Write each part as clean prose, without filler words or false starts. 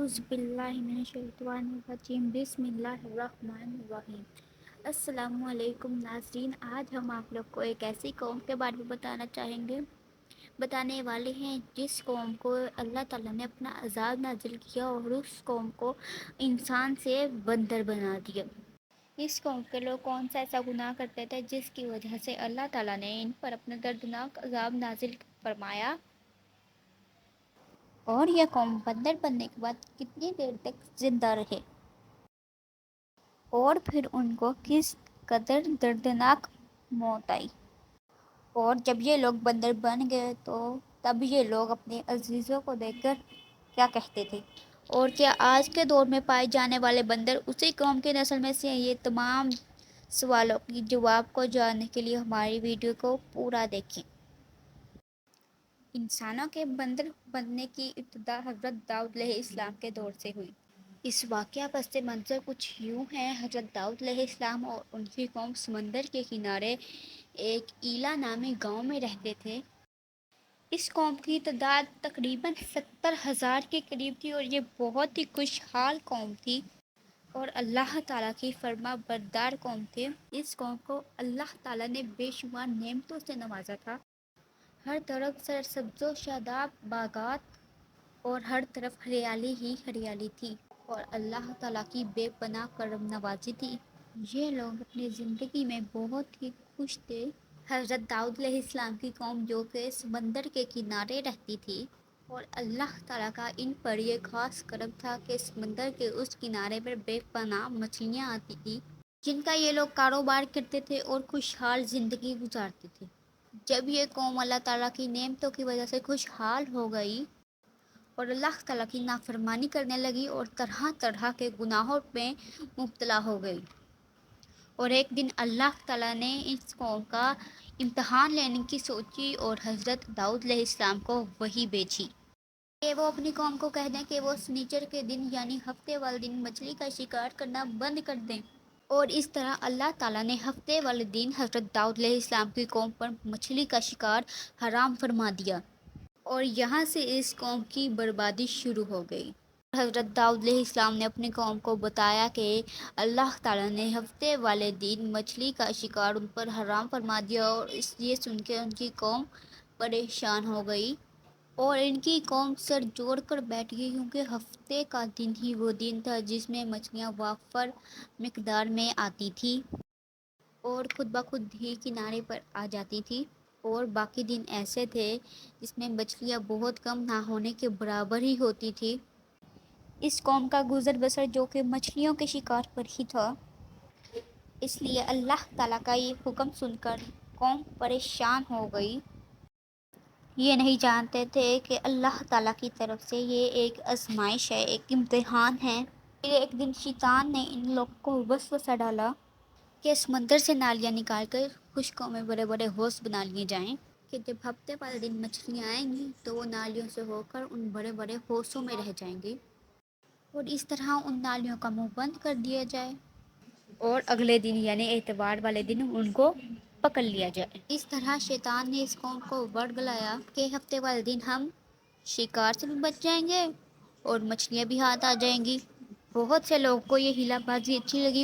اعوذ باللہ من الشیطان الرجیم بسم اللہ الرحمن الرحیم۔ السلام علیکم ناظرین، آج ہم آپ لوگ کو ایک ایسی قوم کے بارے میں بتانے والے ہیں جس قوم کو اللہ تعالیٰ نے اپنا عذاب نازل کیا اور اس قوم کو انسان سے بندر بنا دیا۔ اس قوم کے لوگ کون سا ایسا گناہ کرتے تھے جس کی وجہ سے اللہ تعالیٰ نے ان پر اپنا دردناک عذاب نازل فرمایا، اور یہ قوم بندر بننے کے بعد کتنی دیر تک زندہ رہے، اور پھر ان کو کس قدر دردناک موت آئی۔ اور جب یہ لوگ بندر بن گئے تو تب یہ لوگ اپنے عزیزوں کو دیکھ کر کیا کہتے تھے، اور کیا آج کے دور میں پائے جانے والے بندر اسی قوم کے نسل میں سے ہیں؟ یہ تمام سوالوں کی جواب کو جاننے کے لیے ہماری ویڈیو کو پورا دیکھیں۔ انسانوں کے بندر بننے کی ابتدا حضرت داؤد علیہ السلام کے دور سے ہوئی۔ اس واقعہ پس منظر کچھ یوں ہے۔ حضرت داؤد علیہ السلام اور ان کی قوم سمندر کے کنارے ایک ایلا نامی گاؤں میں رہتے تھے۔ اس قوم کی تعداد تقریباً 70,000 کے قریب تھی، اور یہ بہت ہی خوشحال قوم تھی اور اللہ تعالیٰ کی فرما بردار قوم تھے۔ اس قوم کو اللہ تعالیٰ نے بے شمار نعمتوں سے نوازا تھا۔ ہر طرف سرسبز و شاداب باغات اور ہر طرف ہریالی ہی ہریالی تھی، اور اللہ تعالیٰ کی بے پناہ کرم نوازی تھی۔ یہ لوگ اپنی زندگی میں بہت ہی خوش تھے۔ حضرت داؤد علیہ السلام کی قوم جو کہ سمندر کے کنارے رہتی تھی، اور اللہ تعالیٰ کا ان پر یہ خاص کرم تھا کہ سمندر کے اس کنارے پر بے پناہ مچھلیاں آتی تھی جن کا یہ لوگ کاروبار کرتے تھے اور خوشحال زندگی گزارتے تھے۔ جب یہ قوم اللہ تعالیٰ کی نعمتوں کی وجہ سے خوشحال ہو گئی اور اللہ تعالیٰ کی نافرمانی کرنے لگی اور طرح طرح کے گناہوں میں مبتلا ہو گئی، اور ایک دن اللہ تعالیٰ نے اس قوم کا امتحان لینے کی سوچی اور حضرت داؤد علیہ السلام کو وحی بھیجی کہ وہ اپنی قوم کو کہہ دیں کہ وہ سنیچر کے دن یعنی ہفتے والے دن مچھلی کا شکار کرنا بند کر دیں۔ اور اس طرح اللہ تعالیٰ نے ہفتے والے دن حضرت داؤد علیہ السلام کی قوم پر مچھلی کا شکار حرام فرما دیا، اور یہاں سے اس قوم کی بربادی شروع ہو گئی۔ حضرت داؤد علیہ السلام نے اپنی قوم کو بتایا کہ اللہ تعالیٰ نے ہفتے والے دن مچھلی کا شکار ان پر حرام فرما دیا، اور اس یہ سن کے ان کی قوم پریشان ہو گئی اور ان کی قوم سر جوڑ کر بیٹھ گئی، کیونکہ ہفتے کا دن ہی وہ دن تھا جس میں مچھلیاں وافر مقدار میں آتی تھی اور خود بخود ہی کنارے پر آ جاتی تھی، اور باقی دن ایسے تھے جس میں مچھلیاں بہت کم نہ ہونے کے برابر ہی ہوتی تھی۔ اس قوم کا گزر بسر جو کہ مچھلیوں کے شکار پر ہی تھا، اس لیے اللہ تعالیٰ کا یہ حکم سن کر قوم پریشان ہو گئی۔ یہ نہیں جانتے تھے کہ اللہ تعالیٰ کی طرف سے یہ ایک آزمائش ہے، ایک امتحان ہے۔ پھر ایک دن شیطان نے ان لوگوں کو وسوسہ ڈالا کہ سمندر سے نالیاں نکال کر خشکوں میں بڑے بڑے حوض بنا لیے جائیں، کہ جب ہفتے والے دن مچھلیاں آئیں گی تو وہ نالیوں سے ہو کر ان بڑے بڑے حوضوں میں رہ جائیں گی، اور اس طرح ان نالیوں کا منہ بند کر دیا جائے، اور اگلے دن یعنی اتوار والے دن ان کو پکڑ لیا جائے۔ اس طرح شیطان نے اس قوم کو ورگلایا کہ ہفتے والے دن ہم شکار سے بھی بچ جائیں گے اور مچھلیاں بھی ہاتھ آ جائیں گی۔ بہت سے لوگوں کو یہ ہیلا بازی اچھی لگی،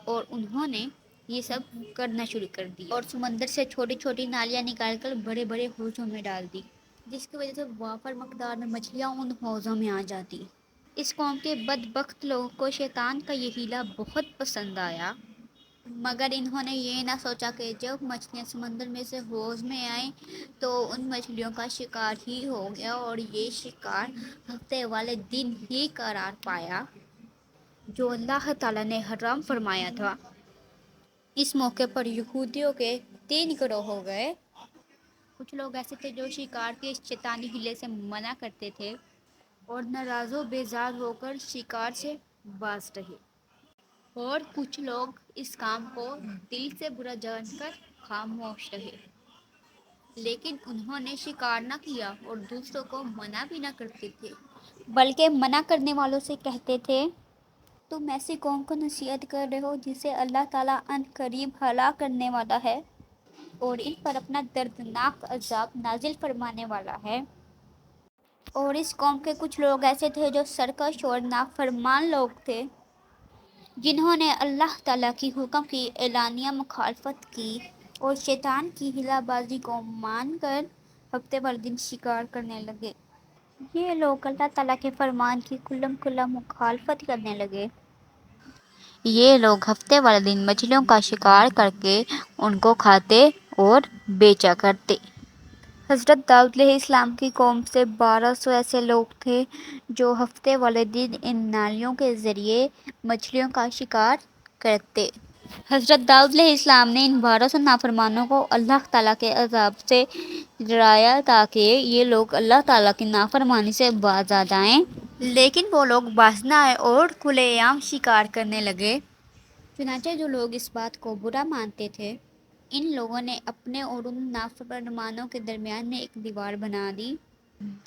اور انہوں نے یہ سب کرنا شروع کر دی اور سمندر سے چھوٹی چھوٹی نالیاں نکال کر بڑے بڑے حوضوں میں ڈال دی، جس کی وجہ سے وافر مقدار میں مچھلیاں ان حوضوں میں آ جاتی۔ اس قوم کے بدبخت لوگوں کو شیطان کا یہ ہیلا بہت پسند آیا، مگر انہوں نے یہ نہ سوچا کہ جب مچھلیاں سمندر میں سے حوض میں آئیں تو ان مچھلیوں کا شکار ہی ہو گیا، اور یہ شکار ہفتے والے دن ہی قرار پایا جو اللہ تعالیٰ نے حرام فرمایا تھا۔ اس موقع پر یہودیوں کے 3 گروہ ہو گئے۔ کچھ لوگ ایسے تھے جو شکار کے اس شیطانی ہیلے سے منع کرتے تھے اور ناراض و بیزار ہو کر شکار سے باز رہے، اور کچھ لوگ اس کام کو دل سے برا جان کر خاموش رہے، لیکن انہوں نے شکار نہ کیا اور دوسروں کو منع بھی نہ کرتے تھے، بلکہ منع کرنے والوں سے کہتے تھے تم ایسی قوم کو نصیحت کر رہے ہو جسے اللہ تعالیٰ ان قریب ہلاک کرنے والا ہے اور ان پر اپنا دردناک عذاب نازل فرمانے والا ہے۔ اور اس قوم کے کچھ لوگ ایسے تھے جو سرکش اور نافرمان لوگ تھے، جنہوں نے اللہ تعالیٰ کی حکم کی اعلانیہ مخالفت کی اور شیطان کی ہلا بازی کو مان کر ہفتے بھر دن شکار کرنے لگے۔ یہ لوگ اللہ تعالیٰ کے فرمان کی کھلم مخالفت کرنے لگے۔ یہ لوگ ہفتے والے دن مچھلیوں کا شکار کر کے ان کو کھاتے اور بیچا کرتے۔ حضرت داؤد علیہ السلام کی قوم سے 1200 ایسے لوگ تھے جو ہفتے والے دن ان نالیوں کے ذریعے مچھلیوں کا شکار کرتے۔ حضرت داؤد علیہ السلام نے ان 1200 نافرمانوں کو اللہ تعالیٰ کے عذاب سے ڈرایا تاکہ یہ لوگ اللہ تعالیٰ کی نافرمانی سے باز آ جائیں، لیکن وہ لوگ باز نہ آئے اور کھلے عام شکار کرنے لگے۔ چنانچہ جو لوگ اس بات کو برا مانتے تھے، ان لوگوں نے اپنے اور ان نافرمانوں کے درمیان میں ایک دیوار بنا دی،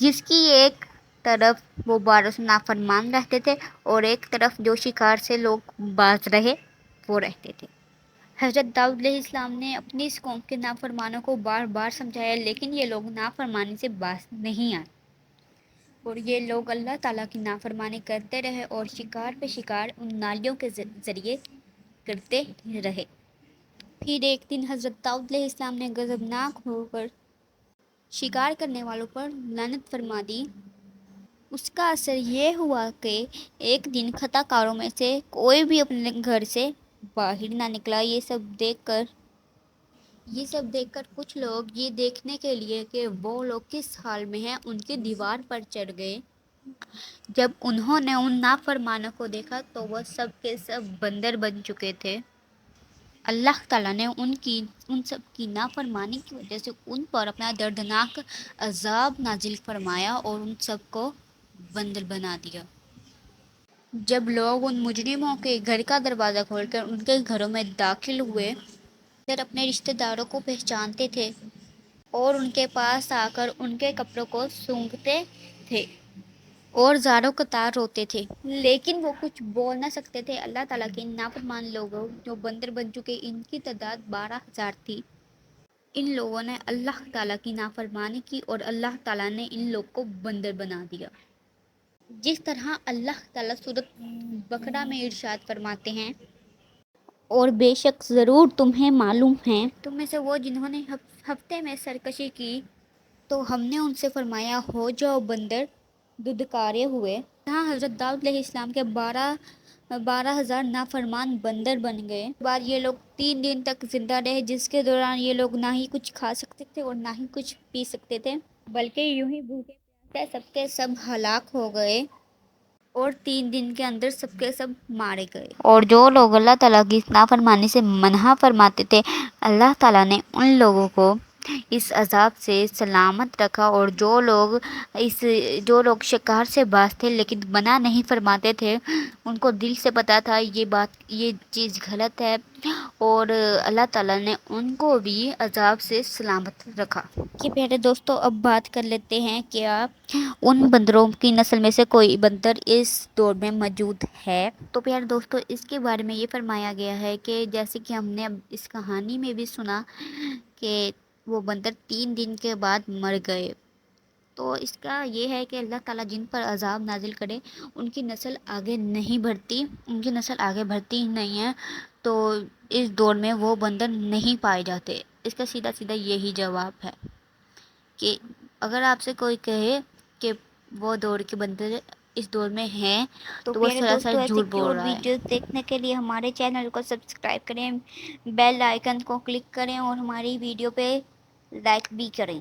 جس کی ایک طرف وہ 1200 نافرمان رہتے تھے اور ایک طرف جو شکار سے لوگ باز رہے وہ رہتے تھے۔ حضرت داؤد علیہ السلام نے اپنی اس قوم کے نافرمانوں کو بار بار سمجھایا، لیکن یہ لوگ نافرمانی سے باز نہیں آئے اور یہ لوگ اللہ تعالیٰ کی نافرمانی کرتے رہے اور شکار پہ شکار ان نالیوں کے ذریعے کرتے رہے۔ پھر ایک دن حضرت داؤد علیہ السلام نے غضبناک ہو کر شکار کرنے والوں پر لعنت فرما دی۔ اس کا اثر یہ ہوا کہ ایک دن خطا کاروں میں سے کوئی بھی اپنے گھر سے باہر نہ نکلا۔ یہ سب دیکھ کر کچھ لوگ یہ دیکھنے کے لیے کہ وہ لوگ کس حال میں ہیں، ان کی دیوار پر چڑھ گئے۔ جب انہوں نے ان نافرمانوں کو دیکھا تو وہ سب کے سب بندر بن چکے تھے۔ اللہ تعالیٰ نے ان سب کی نافرمانی کی وجہ سے ان پر اپنا دردناک عذاب نازل فرمایا اور ان سب کو بندر بنا دیا۔ جب لوگ ان مجرموں کے گھر کا دروازہ کھول کر ان کے گھروں میں داخل ہوئے، پھر اپنے رشتہ داروں کو پہچانتے تھے اور ان کے پاس آ کر ان کے کپڑوں کو سونگھتے تھے اور زاروں قطار روتے تھے، لیکن وہ کچھ بول نہ سکتے تھے۔ اللہ تعالیٰ کے ان نافرمان لوگوں جو بندر بن چکے، ان کی تعداد 12,000 تھی۔ ان لوگوں نے اللہ تعالیٰ کی نافرمانی کی اور اللہ تعالیٰ نے ان لوگ کو بندر بنا دیا۔ جس طرح اللہ تعالیٰ سورۃ بقرہ میں ارشاد فرماتے ہیں، اور بے شک ضرور تمہیں معلوم ہے تم میں سے وہ جنہوں نے ہفتے میں سرکشی کی، تو ہم نے ان سے فرمایا ہو جاؤ بندر ددکارے ہوئے۔ جہاں حضرت داؤد علیہ السلام کے 12,000 نافرمان بندر بن گئے۔ اس کے بعد یہ لوگ 3 دن تک زندہ رہے، جس کے دوران یہ لوگ نہ ہی کچھ کھا سکتے تھے اور نہ ہی کچھ پی سکتے تھے، بلکہ یوں ہی بھوکے پیاسے سب کے سب ہلاک ہو گئے اور 3 دن کے اندر سب کے سب مارے گئے۔ اور جو لوگ اللہ تعالیٰ کی نافرمانی سے منع فرماتے تھے، اللہ تعالیٰ نے ان لوگوں کو اس عذاب سے سلامت رکھا، اور جو لوگ شکار سے باز تھے لیکن منع نہیں فرماتے تھے، ان کو دل سے پتا تھا یہ چیز غلط ہے، اور اللہ تعالیٰ نے ان کو بھی عذاب سے سلامت رکھا۔ کہ پیارے دوستو، اب بات کر لیتے ہیں کیا ان بندروں کی نسل میں سے کوئی بندر اس دور میں موجود ہے؟ تو پیارے دوستو، اس کے بارے میں یہ فرمایا گیا ہے کہ جیسے کہ ہم نے اب اس کہانی میں بھی سنا کہ وہ بندر 3 دن کے بعد مر گئے، تو اس کا یہ ہے کہ اللہ تعالیٰ جن پر عذاب نازل کرے ان کی نسل آگے نہیں بڑھتی، ہی نہیں ہے، تو اس دور میں وہ بندر نہیں پائے جاتے۔ اس کا سیدھا سیدھا یہی جواب ہے کہ اگر آپ سے کوئی کہے کہ وہ دور کے بندر اس دور میں ہیں تو وہ سراسر جھوٹ بول رہا ہے۔ ویڈیوز دیکھنے کے لیے ہمارے چینل کو سبسکرائب کریں، بیل آئیکن کو کلک کریں اور ہماری ویڈیو پہ لائک بھی کریں۔